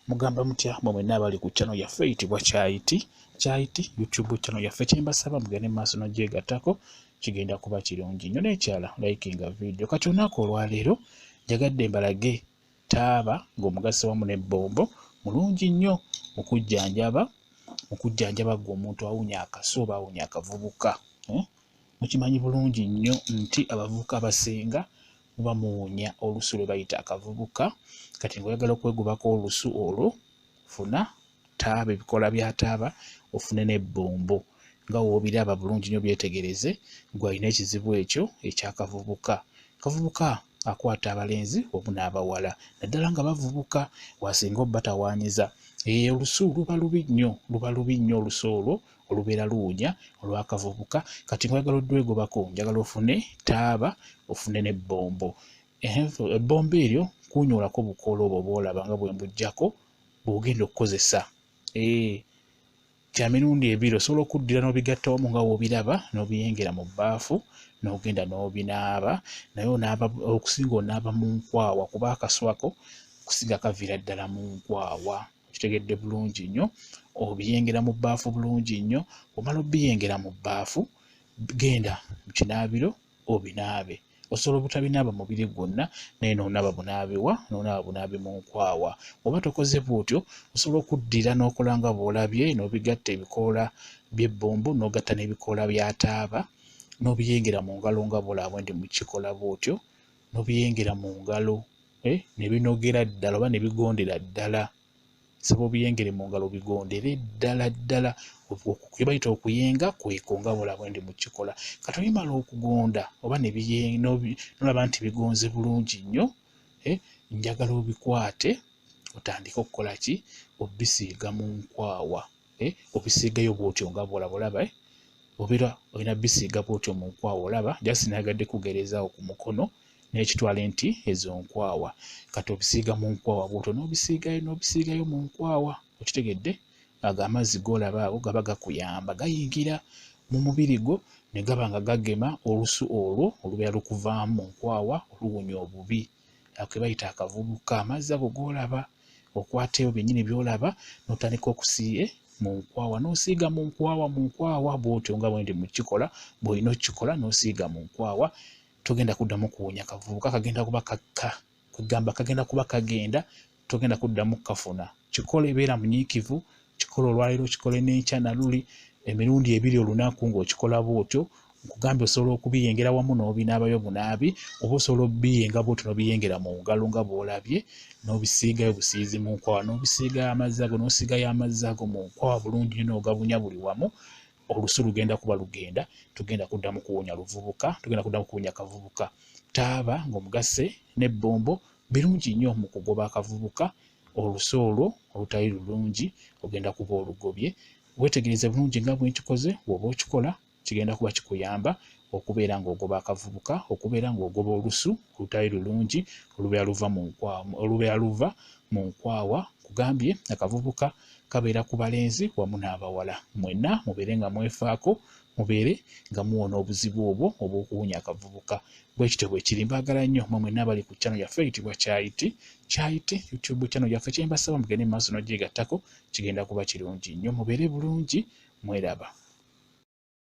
mugamba mutya mwe mwenna abali ku channel yaffe eyitibwa Kyayiti YouTube channel yaffe. Kyembasaba mugende maaso n'ogyegattako, kigenda kuba kirungi nnyo. N'ekyala likinga video. Kati olunaku olwaleero njagadde mbalage taaba ng'omugaso wamu n'ebbombo mulungi nnyo mu kujjanjaba gwe omuntu awunya akaso oba awunya akavubuka. Mukimanyi bulungi nnyo nti abavubuka abasinga muba muwunya olusu lwe bayita akavubuka. Kati ng'oyagala okwegobako olusu olwo, funa taaba, ebikola bya taaba, ofune n'ebbombo. Nga woobiraba bulungi nnyo byetegereze, gwe alina ekizibu ekyo eky'akavubuka. Kavubuka akwata abalenzi wamu n'abawala, naddala nga bavubuka, wasinga obbatawaanyiza. Olusu luba lubi nnyo olusu olwo olubeera luwunya olw'akavubuka. Kati ng'oyagala oddwegobako, njagala ofune taaba, ofune n'ebbombo. Ebbombo eryo kuunyoolako bukoola obwo bw'olaba nga bwe mbuggyako bw'ogenda okukozesa. Kya mirundi ebiri, osobola okuddira n'obigatta wamu nga woobiraba, n'obiyengera mu bbaafu, n'ogenda n'obinaaba. Naye okusinga onaaba mu nkwawa, kuba akasu ako kusinga kaviira ddala mu nkwawa. Kitegedde bulungi nnyo, obiyengera mu bbaafu bulungi nnyo. Omala obiyengera mu bbaafu, genda mu kinaabiro obinaabe. Osobola obutabinaaba mubiri gwonna, naye n'onaaba bunaabe wa? N'onaaba bunaabe mu nkwawa. Oba tokoze bw'otyo, osobola okuddira n'okola nga bw'olabye, n'obigatta ebikoola by'ebbombo n'ogatta n'ebikoola bya taaba, n'obiyengera mu ngalo nga bw'olaba bwe ndi mu kikola bw'otyo, n'obiyengera mu ngalo ne binogera ddala oba ne bigondera ddala. Saba obiyengere mu ngalo bigondere ddala. Kwe bayita okuyenga kweko nga bw'olaba bwe ndi mu kikola. Kati obimala okugonda oba n'olaba nti bigonze bulungi nnyo, njagala obikwate otandike okukola ki? Obisiiga mu nkwawa. Obisiigayo bw'otyo nga bw'olaba obeera olina bisiiga bw'otyo mu nkwawa. Olaba jasi nayagadde kugerezaawo ku mukono n'ekitwale nti ezo nkwawa. Kati obisiiga mu nkwawa bw'otyo, n'obisiigayo mu nkwawa. Okitegedde? Ago amazzi g'olaba ago gaba gakuyamba, gayingira mu mubiri gwo ne gaba nga gagema olusu olwo olubeera lukuvaamu mu nkwawa oluwunya obubi. Ako ke bayita akavubuka. Amazzi ago g'olaba, okwateyo byennyini by'olaba n'otandika okusiiga mu nkwawa, n'osiiga mu nkwawa bw'otyo nga bwe ndi mu kikola. Bw'olina okikola n'osiiga mu nkwawa, togenda kuddamu kuwunya kavubuka. Kagenda kuba kagenda, togenda kuddamu kafuna. Kikola ebeera munyiikivu, kikola olwaleero, kikole n'enkya na luli, emirundi ebiri olunaku ng'okikola bw'otyo. Nkugambye osobola okubiyengera wamu n'obinaabayo bunaabi, oba osobola obiyenga bw'otyo n'obiyengera mu ngalo nga bw'olabye, n'obisiigayo busiizi mu nkwawa, n'obisiigayo amazzi ago, n'osiigayo amazzi ago mu nkwawa bulungi nnyo n'ogabunya buli wamu. Olusu lugenda kuba lugenda, tugenda kuddamu kuwunya luvubuka, tugenda kuddamu kuwunya kavubuka. Taaba ng'omugase n'ebbombo birungi nnyo mu kugoba akavubuka. Olusu olwo olutali lulungi ogenda kuba olugobye. Weetegereze bulungi nga bwe nkikoze. Bw'oba okikola kigenda kuba kikuyamba okubeera ng'ogoba akavubuka, okubeera ng'ogoba olusu olutali lulungi olubeera luva mu nkwawa. Kugambye akavubuka kabeera ku balenzi wamu n'abawala. Mwenna mubeere nga mwefaako, mubeere nga muwona obuzibu obwo obw'okuwunya akavubuka. Bwe kityo bwe kiri. Mbaagala nnyo mmwe mwenna abali ku channel yaffe eyitibwa Kyayiti YouTube channel yaffe. Kyembasaba mugende mu maaso n'ogyegattako, kigenda kuba kirungi nnyo. Mubeere bulungi, mweraba.